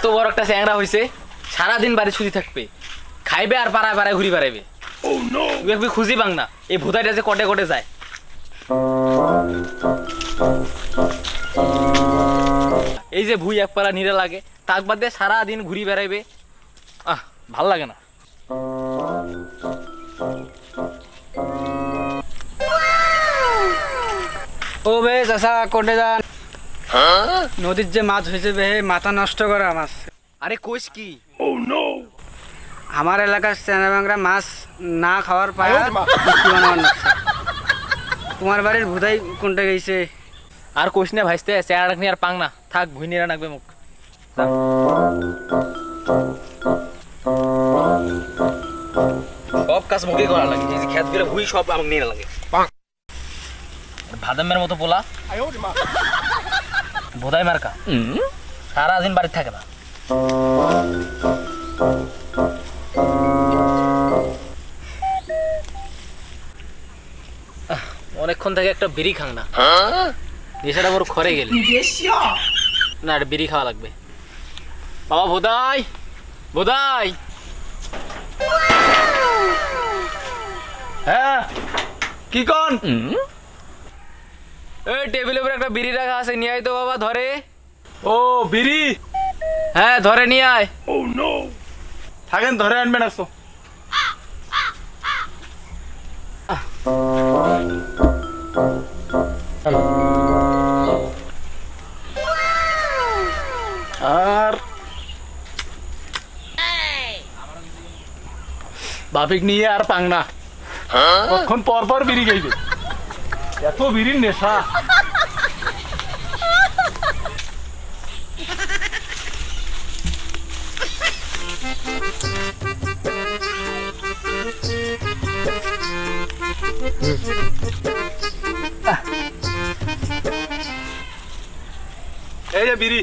এত বড় একটা চ্যাংড়া হয়েছে, সারাদিন বাড়ি ছুটি থাকবে, খাইবে আর পাড়ায় পাড়ায় ঘুরি বেড়াইবে। তুই খুঁজি পাং না এই ভূতাইটা যে কটে কটে যায়। এই যে ভুই এক পাড়া নিরে লাগে, তাক বাদ দিয়ে সারাদিন ঘুরি বেড়াইবে, ভাল লাগে না। ও বে চাচা কোটে যান? নদীর যে মাছ হয়েছে বে, মাথা নষ্ট করা মাছ। আরে কইস কি? আমার এলাকার চেনাবাংরা মাছ না খাওয়ার পায় তোমার বাড়ির ভুদাই কোনটা গেছে? আর কইস না ভাইস্তে, চেহারা রাখনি আর পাং না, থাক ভুই নিরা রাখবে মুখ। সব কাজ মুখে করা লাগে, এই যে খেত করে ভুই সব আমাকে নিয়ে লাগে। ভাদামের মতো পোলা বোধাই মার্কা, সারাদিন বাড়ি থাকে না। অনেকক্ষণ থেকে একটা বিড়ি খাং না, নেশাটা বড় খরে গেল না, একটা বিড়ি খাওয়া লাগবে। বাবা বোধাই, বোধাই। হ্যাঁ কি কন? এই টেবিলের উপরে একটা বিড়ি রাখা আছে, নিয়ে আয় তো বাবা, ধরে। ও বিড়ি? হ্যাঁ ধরে নিয়ে আয়। থাকেন, ধরে আনবেন। আসো। আর বাপিক নিয়ে আর পাং না, কখন পর পর বিড়ি খাইবে, এত বিড়ির নেশা। এই যে বিড়ি।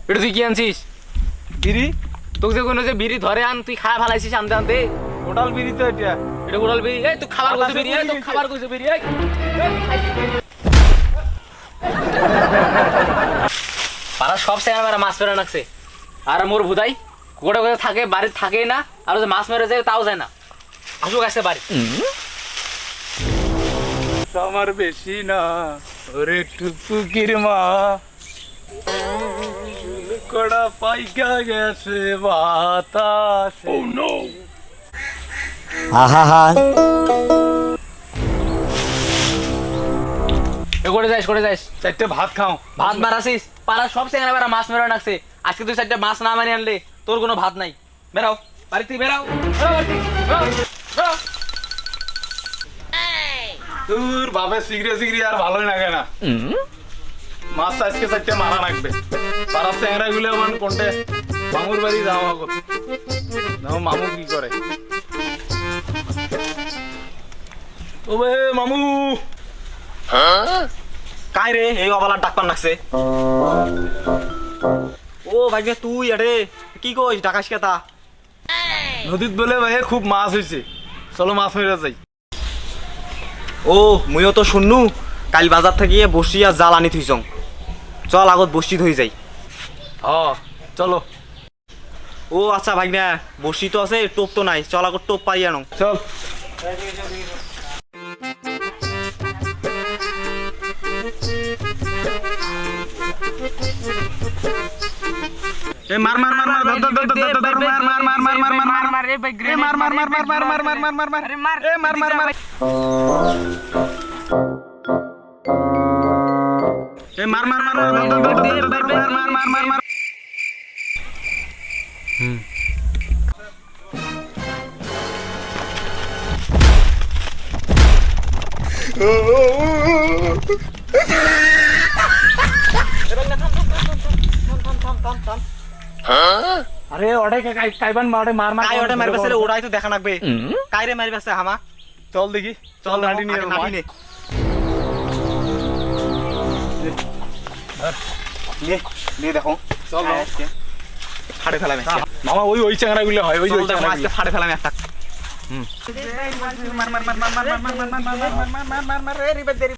এটা তুই কি আনছিস? বিড়ি? তোকে যে কোনো যে বিড়ি ধরে আন, তুই খাওয়া ফালাইছিস আনতে আনতে। ওটাল বিড়ি তো এটা। এটা গোড়াল বিড়ি? এই তুই খাবার কইছে বিড়ি, এই তুই খাবার কইছে বিড়ি। এই পাড়া সব সেরা মাছ মেরে রাখছে, আর মোর ভুদাই গোটা গোটা থাকে, বাড়িতে থাকেই না, আর যে মাছ মেরে যায় তাও যায় না, আসুক আসে বাড়ি। আমার বেশি না ওরে টুকুকির মা, কড়া পাইকা গেছে বাতাসে। ও নো। করে যাইস, করে যাইস, চারটে ভাত খাও। ভাত মারাছিস, পাড়া সব সেখানে বেড়া মাছ মেরে রাখছে, আজকে তুই চারটে মাছ না মারি আনলে তোর কোনো ভাত নাই। বেরাও বাড়ি থেকে, বেরাও, বেরাও বাড়ি থেকে, বেরাও, বেরাও। তোর বাপে সিগরে সিগরি আর ভালোই লাগে না, মাছ আজকে চারটে মারা লাগবে। পাড়ার চেংরা গুলো আমার কোনটে মামুর বাড়ি যাওয়া করতে, মামু কি করে? ও বে মামু। কাই রে এই অবালার ডাক্তার নাকছে? ও ভাই তুই আরে কি কইস, ডাকাস কেতা? নদীত বলে ভাই খুব মাছ হয়েছে, চলো মাছ মেরে যাই। ও মুইও তো শুননু, কাল বাজার থেকে বসি আর জাল আনি থুইছং, চল আগত বসি ধই যাই। চলো। ও আচ্ছা ভাই না, বসি তো আছে, টোপ তো নাই, চল আগত টোপ পাই আনো। চল। মার মার মার মার মার মার মার মার মার মার মার মার মার মার মার এ ভাই গ্রেনেড মার মার মার মার মার মার মার মার মার মার আরে মার এ মার মার মার এ মার মার মার মার মার মার মার মার মার। আরে ওটাই কাইবান মারে মার মার কাই ওটা মারবে রে, ওটাই তো দেখা লাগবে। কাই রে মারবে হামা? চল দেখি, চল নাটি নিয়ে নাটি নে নে নে দেখো, চল আজকে ফাড়ে ফেলাম। মামা ওই ওই চ্যাংড়া গুলো হয়, ওই ওই চ্যাংড়া আজকে ফাড়ে ফেলাম একটা। মার মার মার মার মার মার মার মার মার মার মার মার মার মার মার মার মার রে রিবে দেরি।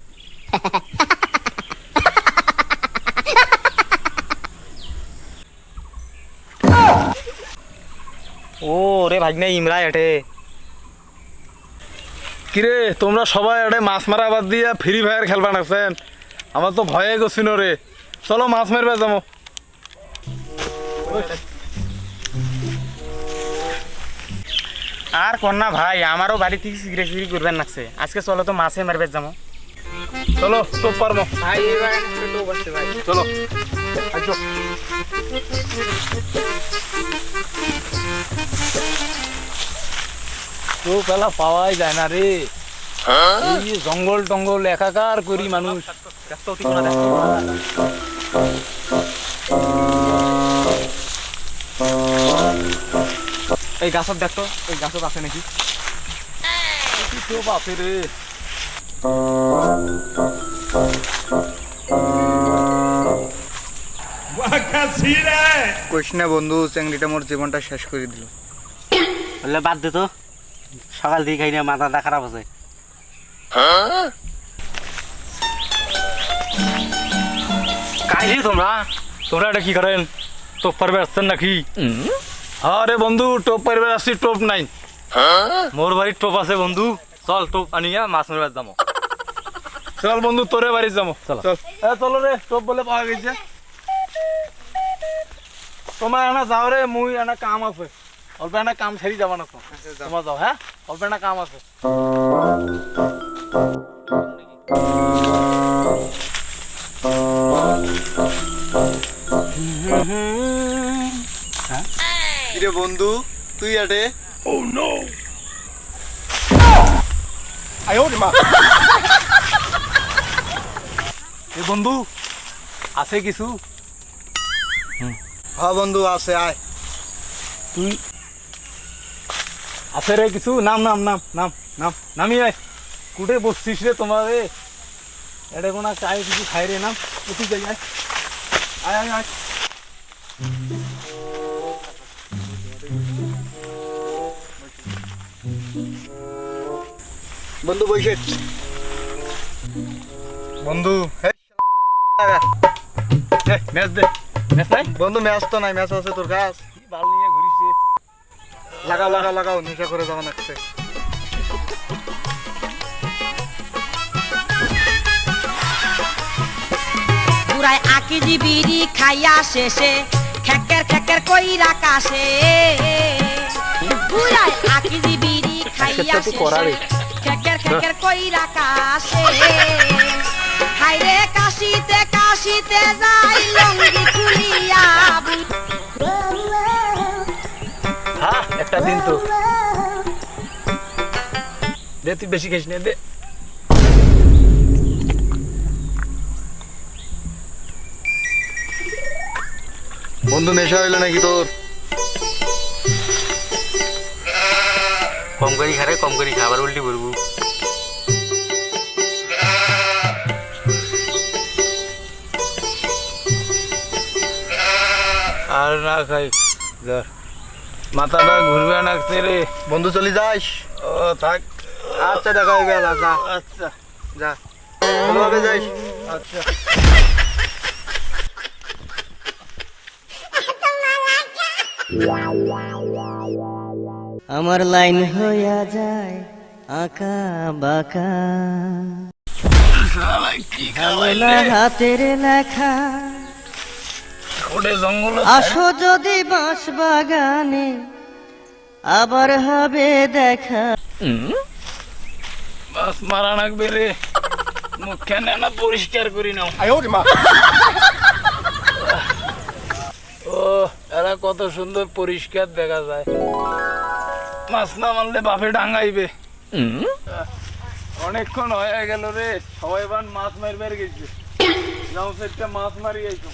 ও রে ভাগ্নে ইমরা এটে কিরে তোমরা সবাই এটা মাছ মারা বাদ দিয়া ফ্রি ফায়ার খেলবা নাকছেন আমার তো ভয়ে গেছিল রে চলো মাছ মারবে যাবো আর কন্যা ভাই আমারও বাড়ি থেকে সিগারেট সিগারি করবেন লাগছে আজকে চলো তো মাছে মারবে যাবো চলো তো পারবো ভাই এবার একটা টোপ আসছে ভাই। চলো আসো তো পেলা পাওয়াই যায় না রে এই জঙ্গল টঙ্গল একাকার করি মানুষ এই গাছত দেখতো এই গাছত আছে নাকি তো বাপে রে কইস না বন্ধু, চেংড়িটা মোর জীবনটা শেষ করে দিল। বললে বাদ দে তো, সকাল থেকে খাই না, মাথাটা খারাপ আছে। কাইলি তোমরা তোমরা এটা কি করেন টোপ পারবে আসছেন নাকি? আরে বন্ধু টোপ পারবে আসছি, টোপ নাই। মোর বাড়ির টোপ আছে বন্ধু, চল টোপ আনিয়া মাছ মারবার যাবো। চল বন্ধু তোরে বাড়ি যাবো, চল চলো রে, টোপ বলে পাওয়া গেছে। তোমার এনা যাও রে, মুই এনা কাম আছে, অল্প এনা কাম ছেড়ে যাবা না তো, তোমার যাও। হ্যাঁ অল্প এনা কাম আছে। কিরে বন্ধু তুই আটে? এ বন্ধু আছে কিছু? হ্যাঁ বন্ধু আছে, আয়। তুই আছে রে কিছু? নাম নাম নাম নাম নাম নামি আয়। কুটে বসছিস রে তোমার রে? এটা কোনা চাই কিছু খাই রে, নাম উঠি যাই। আয় আয় আয় আয়। বন্ধু বইসে বন্ধু। ম্যাচ দে, ম্যাচ নাই বন্ধু ম্যাচ তো নাই, ম্যাচ আছে তোর কাছ? বাল নিয়ে ঘুরিস রে। লাগাও লাগাও লাগাও, নেশা করে যাওয়া লাগছে। পুরাই আকিজি বিড়ি খাইয়া শেষে খেকের খেকের কইরা কাশে। পুরাই আকিজি বিড়ি খাইয়া শেষে খেকের খেকের কইরা কাশে। হাইরে কাশিতে কাশিতে যাই লঙ্গি খুলিয়া। হ্যাঁ একটা দিন তো দে, তুই বেশি খাইস না, দে। বন্ধু নেশা হইলো নাকি তোর? কম করি খারে, কম করি খাবার উল্টি করবো। আর না খাই, মাথাটা ঘুরবে না রে। বন্ধু চলি যাস? ও থাক, আচ্ছা দেখা হইবে, যা আচ্ছা যা, ভালোভাবে যাইস। আচ্ছা। আমার লাইন হইয়া যায় আঁকা বাঁকা, না হাতের লেখা। ওরে জঙ্গল আসো যদি বাঁশ বাগানে, আবার হবে দেখা। বাস মারা নাকবে রে, মুখে না পরিষ্কার করি নাও। ও এরা কত সুন্দর পরিষ্কার দেখা যায়। মাছ না মারলে বাপে ডাঙ্গাইবে। অনেকক্ষণ হয়ে গেল রে, সবাই বান মাছ মারবার গেছে। যাও সেটা মাছ মারি আইছো।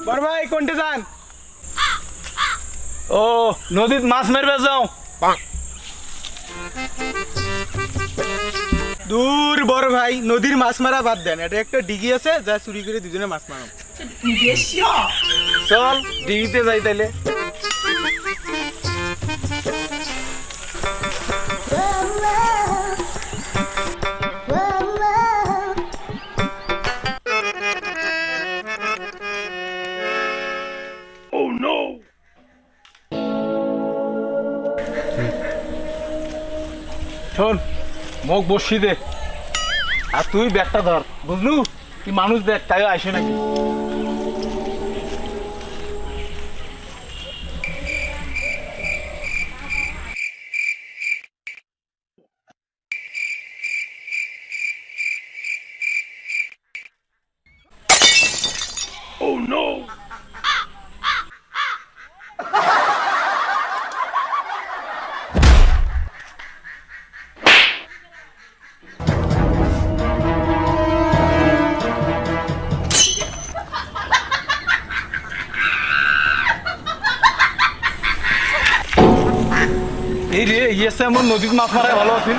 বড় ভাই কোনটা যান? ও নদীত মাছ মারবে যাও। দূর বড় ভাই, নদীর মাছ মারা বাদ দেন, এটা একটা ডিগি আছে, যা চুরি করে দুজনে মাছ মারো। চল ডিগিতে যাই তাইলে। শোন মোক বসি দে আর তুই ব্যাগটা ধর বুঝলু কি মানুষ দেখ তাই আসে নাকি এই রে ইয়েছে আমার নদীত মাছ মারাই ভালো আছিল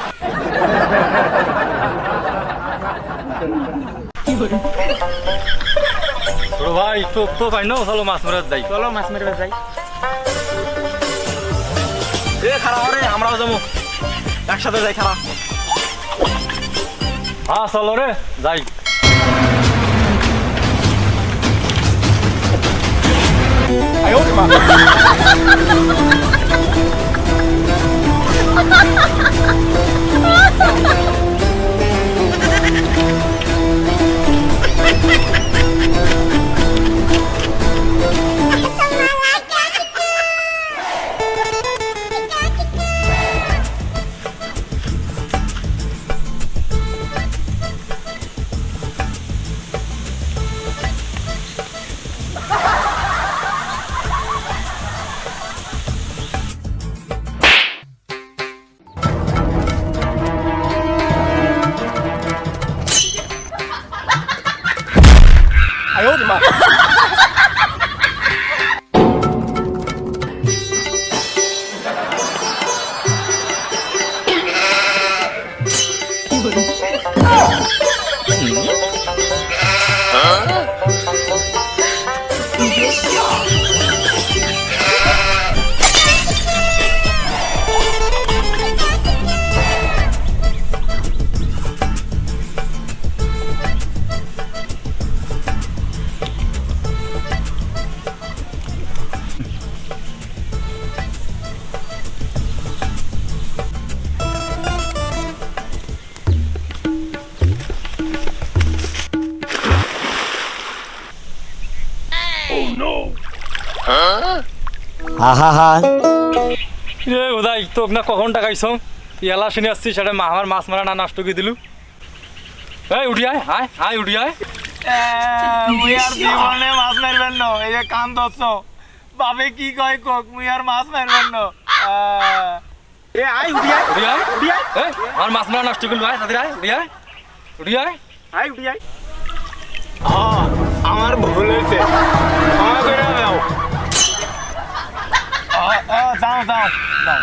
ছোট ভাই তো ভাই না চলো মাছ মারা যাই চলো মাছ মারবে যাই এ খারাপ রে আমরাও যাবো একসাথে যাই খারাপ হ্যাঁ চলো রে যাই রে উদয় তো না কখন টাকাইছ এলা শুনে আসছি সেটা আমার মাছ মারা না নষ্ট করে দিলু এই উঠি আয় আয় আয় উঠি আয় মুই আর জীবনে মাছ মারবেন না এই যে কান দছ বাবে কি কয় কক মুই আর মাছ মারবেন না এ আয় উঠি আয় উঠি আয় উঠি আয় এই আমার মাছ মারা নষ্ট করলু আয় তাদের আয় উঠি আয় উঠি আয় আয় উঠি আয় হ্যাঁ আমার ভুল হয়েছে ক্ষমা করে দাও যাও যাও যাও